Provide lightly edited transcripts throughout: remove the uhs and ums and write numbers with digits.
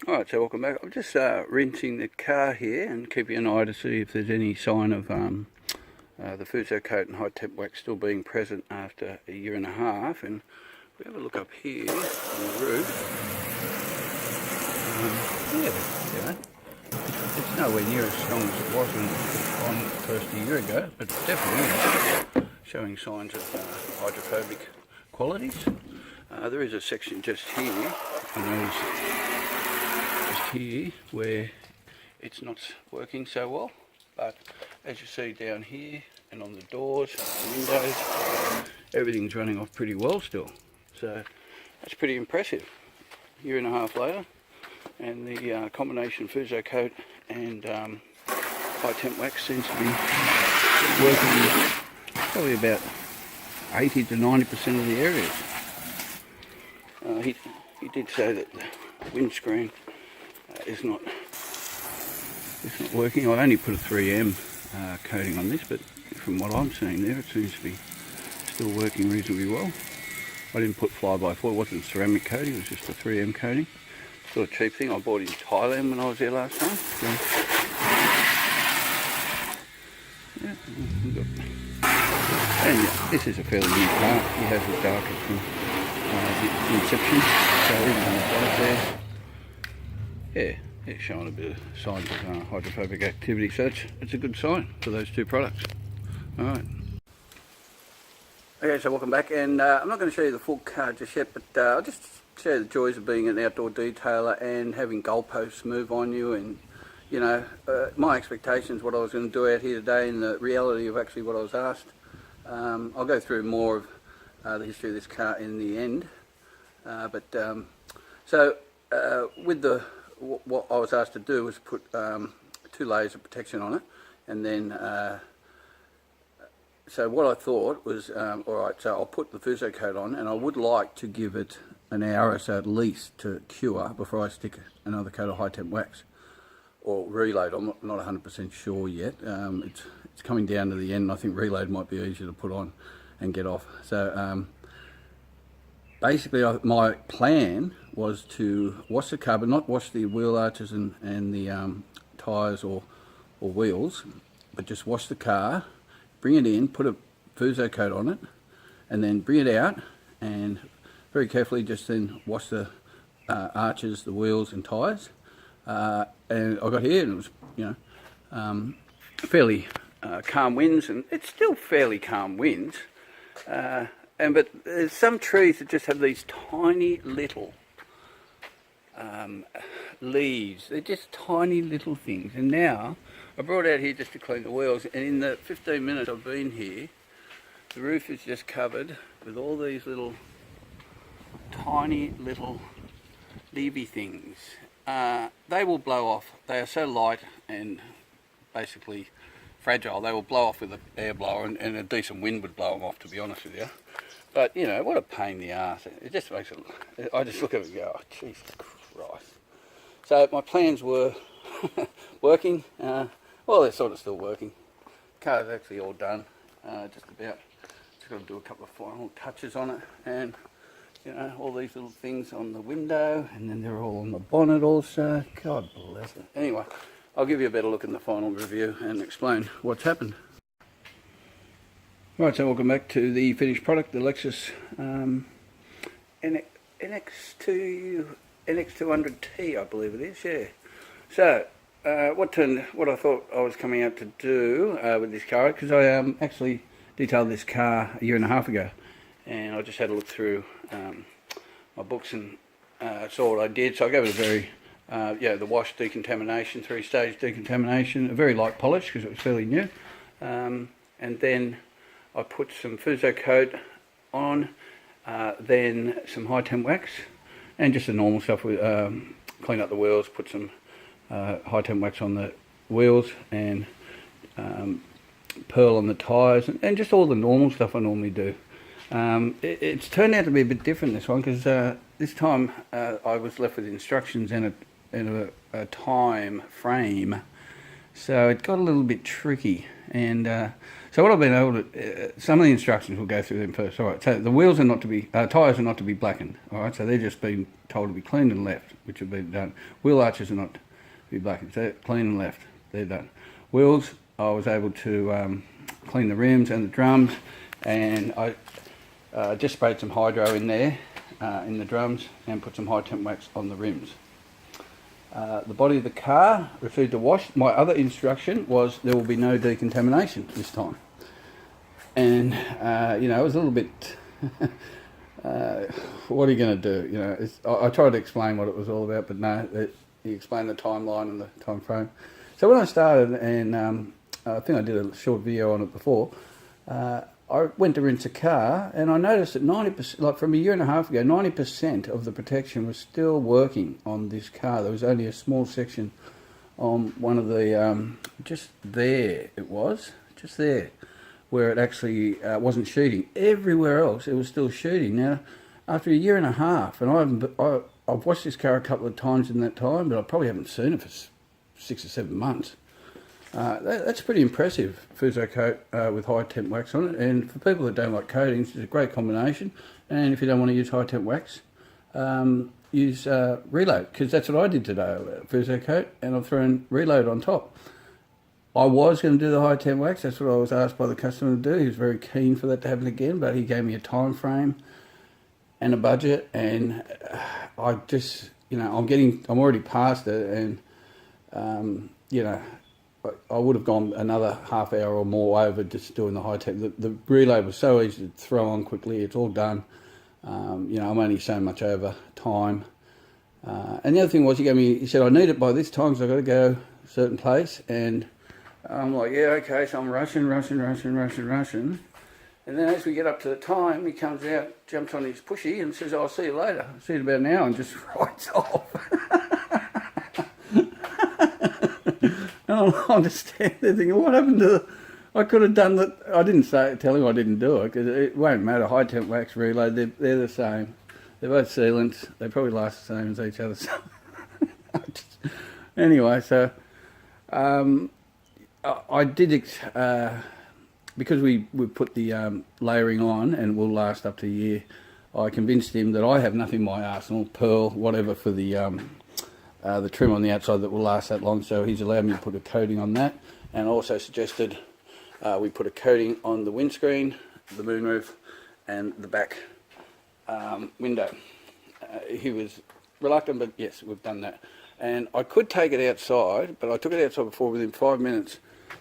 Alright, so welcome back. I'm just rinsing the car here and keeping an eye to see if there's any sign of the Fusso Coat and high temp wax still being present after a year and a half. And if we have a look up here on the roof, it's nowhere near as strong as it was when it was on first a year ago, but it's definitely showing signs of hydrophobic qualities. There is a section just here, here where it's not working so well, but as you see down here and on the doors, the windows, everything's running off pretty well still. So that's pretty impressive. A year and a half later, and the combination Fusso Coat and high temp wax seems to be working probably about 80 to 90% of the areas. He did say that the windscreen is not working. I only put a 3M coating on this, but from what I'm seeing there, it seems to be still working reasonably well. I didn't put fly-by-four, it wasn't ceramic coating, it was just a 3M coating. Still a cheap thing I bought in Thailand when I was there last time. So, yeah, and this is a fairly new car. He has it darker from the inception, so even on the side there, yeah, it's showing a bit of signs of hydrophobic activity, so it's a good sign for those two products. Alright. Okay, so welcome back, and I'm not going to show you the full car just yet, but I'll just show you the joys of being an outdoor detailer and having goalposts move on you, and you know, my expectations, what I was going to do out here today, and the reality of actually what I was asked. I'll go through more of the history of this car in the end, with what I was asked to do was put 2 layers of protection on it, and then so what I thought was, alright, so I'll put the Fusso Coat on, and I would like to give it an hour or so at least to cure before I stick another coat of high temp wax or reload. I'm not 100% sure yet. It's coming down to the end, and I think reload might be easier to put on and get off. So basically my plan was to wash the car, but not wash the wheel arches and the tyres or wheels, but just wash the car, bring it in, put a Fusso Coat on it, and then bring it out and very carefully just then wash the arches, the wheels and tyres. And I got here and it was, you know, fairly calm winds, and it's still fairly calm winds. But there's some trees that just have these tiny little leaves. They're just tiny little things. And now I brought out here just to clean the wheels, and in the 15 minutes I've been here, the roof is just covered with all these little tiny little leafy things. They will blow off. They are so light and basically fragile, they will blow off with an air blower, and a decent wind would blow them off, to be honest with you. But you know, what a pain in the arse. It just makes it, I just look at it and go, oh Jesus Christ. So my plans were working, well, they're sort of still working. Car's actually all done, just about. Just got to do a couple of final touches on it, and you know, all these little things on the window, and then they're all on the bonnet also. God bless it. Anyway, I'll give you a better look in the final review and explain what's happened. Right, so welcome back to the finished product, the Lexus NX200T, I believe it is, yeah. So, what I thought I was coming out to do with this car, because I actually detailed this car a year and a half ago, and I just had a look through my books and saw what I did. So I gave it a very, the wash, decontamination, 3-stage decontamination, a very light polish because it was fairly new, and then I put some Fusso Coat on, then some high temp wax, and just the normal stuff with clean up the wheels, put some high temp wax on the wheels, and pearl on the tyres, and just all the normal stuff I normally do. It's turned out to be a bit different, this one, because this time I was left with instructions and a time frame So it got a little bit tricky, and so what I've been able to, some of the instructions will go through them first. All right, so the wheels are not to be, tyres are not to be blackened. All right, so they're just being told to be cleaned and left, which have been done. Wheel arches are not to be blackened, so clean and left, they're done. Wheels, I was able to clean the rims and the drums, and I just sprayed some hydro in there, in the drums, and put some high temp wax on the rims. The body of the car received a wash. My other instruction was there will be no decontamination this time. And, you know, it was a little bit, what are you going to do? You know, I tried to explain what it was all about, but no, he explained the timeline and the time frame. So when I started, and I think I did a short video on it before, I went to rinse a car, and I noticed that 90%, like from a year and a half ago, 90% of the protection was still working on this car. There was only a small section on one of the, just there it was, just there, where it actually wasn't sheeting. Everywhere else, it was still sheeting. Now, after a year and a half, and I've washed this car a couple of times in that time, but I probably haven't seen it for 6 or 7 months. That's pretty impressive, Fusso Coat with high temp wax on it, and for people that don't like coatings, it's a great combination. And if you don't want to use high temp wax, use Reload, because that's what I did today, Fusso Coat, and I've thrown Reload on top. I was going to do the high temp wax, that's what I was asked by the customer to do. He was very keen for that to happen again, but he gave me a time frame and a budget, and I just, you know, I'm already past it, and you know, I would have gone another half hour or more over just doing the high tech. The reload was so easy to throw on quickly. It's all done. You know, I'm only so much over time. And the other thing was, he said, I need it by this time, so I've got to go a certain place. And I'm like, yeah, okay. So I'm rushing. And then as we get up to the time, he comes out, jumps on his pushy and says, I'll see you later. I'll see you in about an hour, and just rides off. I'm just standing there thinking, what happened to I could have done that. I didn't tell him I didn't do it, because it won't matter. High temp wax, reload, they're the same. They're both sealants. They probably last the same as each other. So anyway, so I did, because we put the layering on and will last up to a year, I convinced him that I have nothing in my arsenal, pearl, whatever, for the trim on the outside that will last that long, so he's allowed me to put a coating on that, and also suggested we put a coating on the windscreen, the moonroof, and the back window. He was reluctant, but yes, we've done that. And I could take it outside, but I took it outside before. Within 5 minutes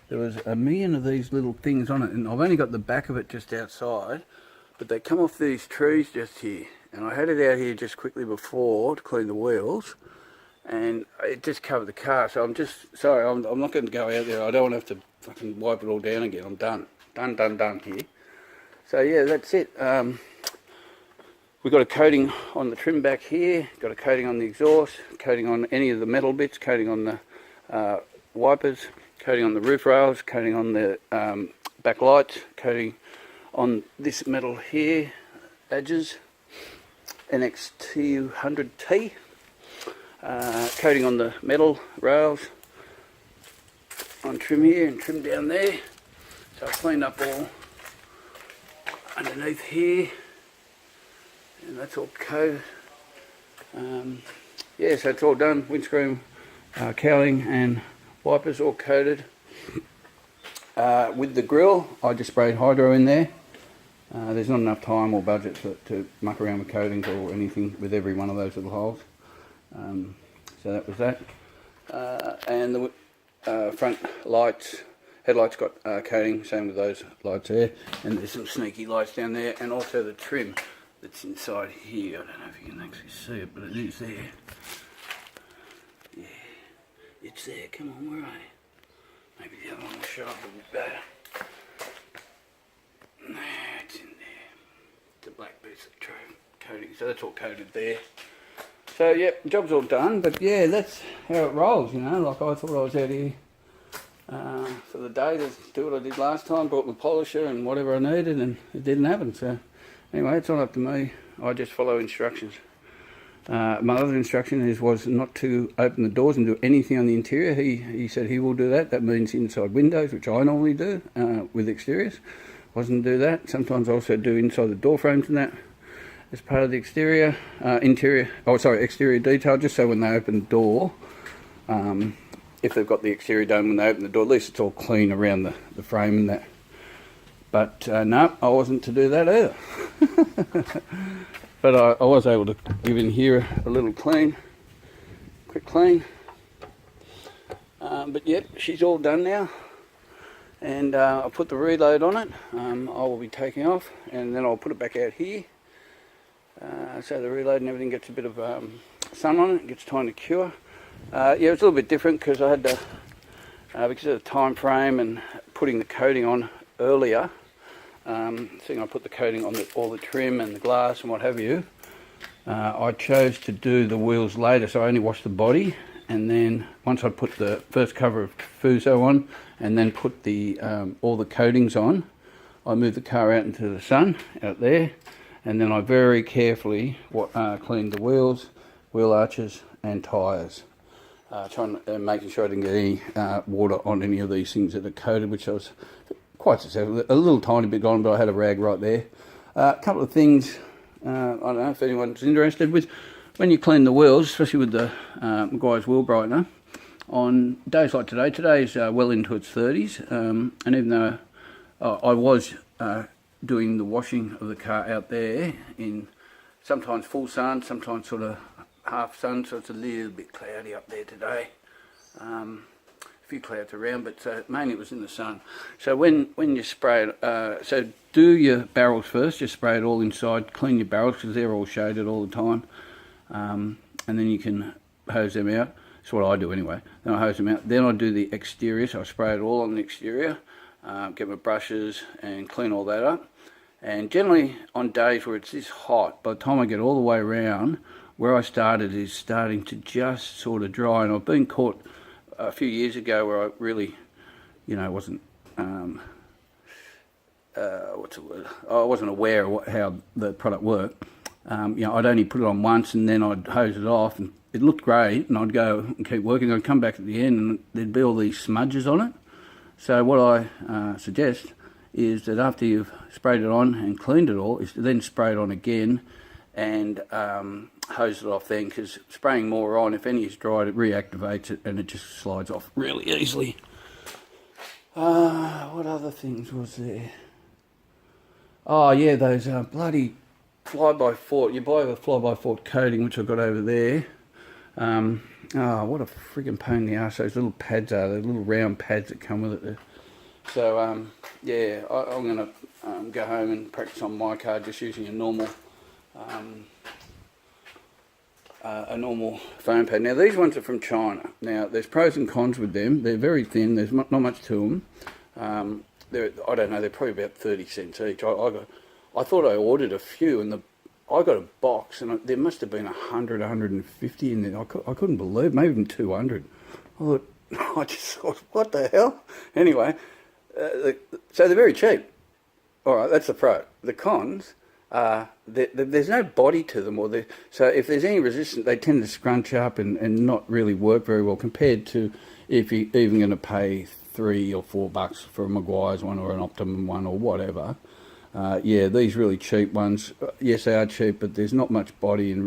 there was a million of these little things on it, and I've only got the back of it just outside, but they come off these trees just here, and I had it out here just quickly before to clean the wheels, and it just covered the car. So I'm just sorry, I'm not going to go out there. I don't want to have to fucking wipe it all down again. I'm done here. So yeah, that's it. We've got a coating on the trim back here, got a coating on the exhaust, coating on any of the metal bits, coating on the wipers, coating on the roof rails, coating on the back lights, coating on this metal here, badges, NX200T, coating on the metal rails, on trim here and trim down there. So I cleaned up all underneath here, and that's all coated. Yeah, so it's all done. Windscreen, cowling and wipers all coated. With the grill, I just sprayed hydro in there. There's not enough time or budget to muck around with coatings or anything with every one of those little holes. So that was that. And the front lights, headlights got coating, same with those lights there. And there's some sneaky lights down there, and also the trim that's inside here. I don't know if you can actually see it, but it is there. Yeah, it's there. Come on, where are you? Maybe the other one will show up a bit better. Nah, it's in there. The black piece of coating. So that's all coated there. So yeah, job's all done. But yeah, that's how it rolls, you know. Like I thought I was out here for the day to do what I did last time. Brought my polisher and whatever I needed, and it didn't happen. So anyway, it's not up to me. I just follow instructions. My other instruction was not to open the doors and do anything on the interior. He said he will do that. That means inside windows, which I normally do with exteriors. Wasn't do that. Sometimes I also do inside the door frames and that as part of the exterior detail, just so when they open the door, if they've got the exterior done when they open the door, at least it's all clean around the frame and that. But no, I wasn't to do that either. But I was able to give in here a little quick clean. But yep, she's all done now. And I'll put the reload on it. I will be taking off, and then I'll put it back out here. So the reload and everything gets a bit of sun on it, gets time to cure. Yeah, it's a little bit different because I had to, because of the time frame and putting the coating on earlier. Seeing I put the coating on all the trim and the glass and what have you, I chose to do the wheels later, so I only washed the body, and then once I put the first cover of Fusso on and then put the all the coatings on, I moved the car out into the sun out there, and then I very carefully cleaned the wheels, wheel arches and tyres, making sure I didn't get any water on any of these things that are coated, which I was quite successful. A little tiny bit gone, but I had a rag right there. A couple of things, I don't know if anyone's interested with, when you clean the wheels, especially with the Maguire's wheel brightener, on days like today, today's well into its 30s, and even though I was doing the washing of the car out there in sometimes full sun, sometimes sort of half sun, so it's a little bit cloudy up there today. Few clouds around, but mainly it was in the sun. So when you spray it, so do your barrels first, just spray it all inside, clean your barrels because they're all shaded all the time, and then you can hose them out. That's what I do anyway. Then I hose them out, then I do the exterior, so I spray it all on the exterior, get my brushes and clean all that up. And generally on days where it's this hot, by the time I get all the way around, where I started is starting to just sort of dry, and I've been caught a few years ago where I really, wasn't, what's the word? I wasn't aware of how the product worked. I'd only put it on once and then I'd hose it off, and it looked great, and I'd go and keep working. I'd come back at the end and there'd be all these smudges on it. So what I suggest is that after you've sprayed it on and cleaned it all, is to then spray it on again and hose it off then, because spraying more on, if any is dried, it reactivates it and it just slides off really easily. What other things was there? Oh yeah, those bloody fly-by-Forte. You buy the fly-by-Forte coating, which I've got over there. What a friggin' pain in the arse those little pads are, those little round pads that come with it. So yeah, I'm going to go home and practice on my car just using a normal foam pad. Now these ones are from China. Now there's pros and cons with them. They're very thin, there's not much to them. I don't know, they're probably about 30 cents each. I thought I ordered a few, and I got a box, and there must have been 100, 150 in there. I couldn't believe, maybe even 200. I just thought, what the hell? Anyway, so they're very cheap. All right, that's the pro. The cons, there's no body to them, so if there's any resistance, they tend to scrunch up and not really work very well, compared to if you're even going to pay $3 or $4 for a Maguire's one or an Optimum one or whatever. Yeah, these really cheap ones, yes, they are cheap, but there's not much body and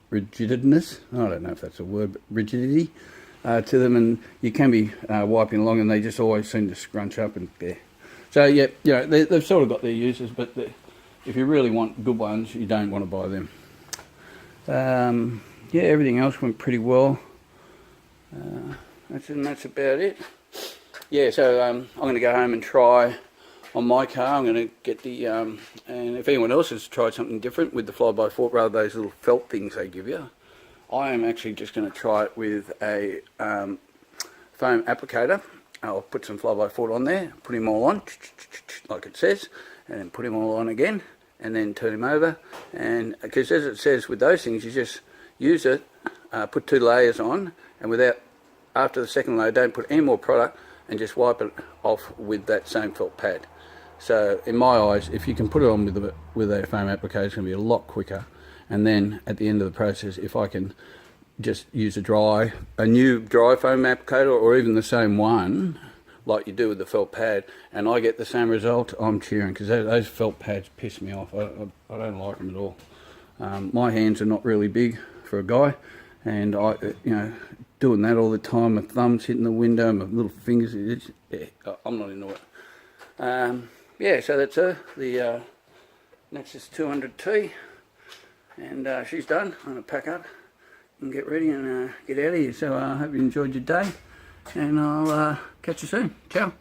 rigidness. I don't know if that's a word, but rigidity to them, and you can be wiping along and they just always seem to scrunch up and there. So yeah, they've sort of got their uses, but if you really want good ones, you don't want to buy them. Yeah, everything else went pretty well. That's about it. Yeah, so I'm going to go home and try on my car. I'm going to get the, and if anyone else has tried something different with the fly-by-Forte, rather those little felt things they give you, I am actually just going to try it with a foam applicator. I'll put some fly-by-Forte on there, put him all on, like it says, and then put him all on again, and then turn him over. And because as it says with those things, you just use it, put 2 layers on, and after the second layer, don't put any more product, and just wipe it off with that same felt pad. So in my eyes, if you can put it on with a foam applicator, it's going to be a lot quicker. And then at the end of the process, if I can just use a new dry foam applicator, or even the same one like you do with the felt pad, and I get the same result, I'm cheering, because those felt pads piss me off. I don't like them at all. My hands are not really big for a guy, and doing that all the time, my thumbs hitting the window, my little fingers, I'm not into it. Yeah, so that's her, the Lexus 200T, and she's done. I'm going to pack up and get ready and get out of here. So I hope you enjoyed your day, and I'll catch you soon. Ciao.